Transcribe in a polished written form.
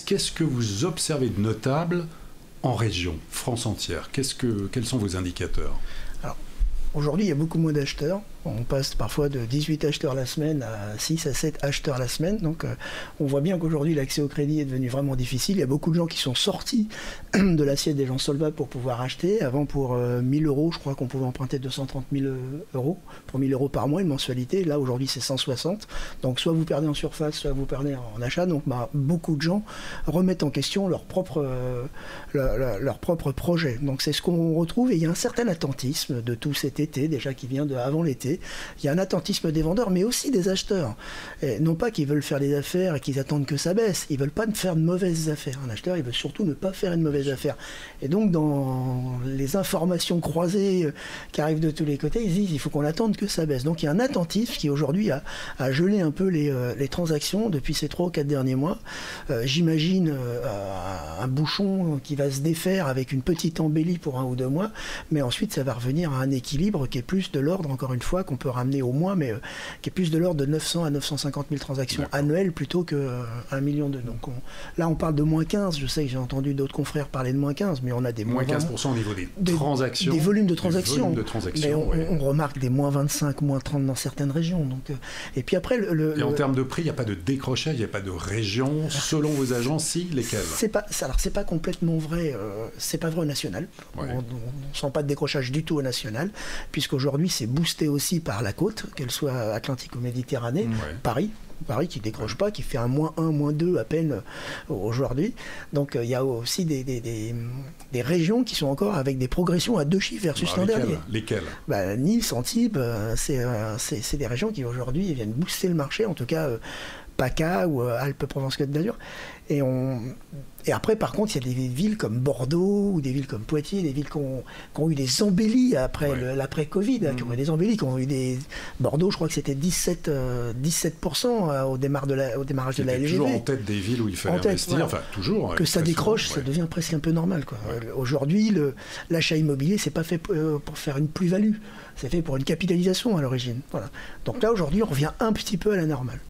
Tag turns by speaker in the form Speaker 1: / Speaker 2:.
Speaker 1: qu'est-ce que vous observez de notable en région, France entière? Quels sont vos indicateurs?
Speaker 2: Alors, aujourd'hui, il y a beaucoup moins d'acheteurs. On passe parfois de 18 acheteurs la semaine à 6 à 7 acheteurs la semaine. Donc on voit bien qu'aujourd'hui l'accès au crédit est devenu vraiment difficile. Il y a beaucoup de gens qui sont sortis de l'assiette des gens solvables pour pouvoir acheter. Avant, pour 1000 euros, je crois qu'on pouvait emprunter 230 000 euros pour 1000 euros par mois, une mensualité. Là, aujourd'hui, c'est 160. Donc soit vous perdez en surface, soit vous perdez en achat. Donc beaucoup de gens remettent en question leur propre projet. Donc c'est ce qu'on retrouve. Et il y a un certain attentisme de tout cet été, déjà qui vient de avant l'été. Il y a un attentisme des vendeurs, mais aussi des acheteurs. Et non pas qu'ils veulent faire des affaires et qu'ils attendent que ça baisse. Ils ne veulent pas faire de mauvaises affaires. Un acheteur, il veut surtout ne pas faire une mauvaise affaire. Et donc, dans les informations croisées qui arrivent de tous les côtés, ils disent qu'il faut qu'on attende que ça baisse. Donc, il y a un attentif qui, aujourd'hui, a gelé un peu les transactions depuis ces 3 ou 4 derniers mois. J'imagine un bouchon qui va se défaire avec une petite embellie pour 1 ou 2 mois, mais ensuite, ça va revenir à un équilibre qui est plus de l'ordre, encore une fois, qu'on peut ramener au mois, mais qui est plus de l'ordre de 900 à 950 000 transactions annuelles plutôt que 1 million de... Donc là, on parle de moins 15. Je sais que j'ai entendu d'autres confrères parler de moins 15, mais on a des
Speaker 1: moins 15% au niveau des transactions.
Speaker 2: Des volumes de transactions. Mais on remarque des moins 25, moins 30 dans certaines régions. Donc, et puis après...
Speaker 1: Et en termes de prix, il n'y a pas de décrochage, il n'y a pas de région. Selon vos agences, si, lesquelles?
Speaker 2: Alors, c'est pas complètement vrai. C'est pas vrai au national. Ouais. On ne sent pas de décrochage du tout au national, puisqu'aujourd'hui, c'est boosté aussi par la côte, qu'elle soit Atlantique ou Méditerranée, Paris qui décroche pas, qui fait un -1, -2 à peine aujourd'hui. Donc il y a aussi des régions qui sont encore avec des progressions à 2 chiffres versus l'an dernier.
Speaker 1: Lesquelles?
Speaker 2: Nice, Antibes, c'est des régions qui aujourd'hui viennent booster le marché, en tout cas PACA ou Alpes-Provence-Côte d'Azur. Et après, par contre, il y a des villes comme Bordeaux ou des villes comme Poitiers, des villes qui ont eu des embellies après l'après-Covid, qui ont eu des embellies, qui ont eu des... Bordeaux, je crois que c'était 17% au démarrage de la LGV.
Speaker 1: Toujours en tête des villes où il fallait investir, enfin toujours.
Speaker 2: Que ça décroche, ça devient presque un peu normal, quoi. Aujourd'hui, l'achat immobilier, c'est pas fait pour faire une plus-value, c'est fait pour une capitalisation à l'origine. Voilà. Donc là, aujourd'hui, on revient un petit peu à la normale.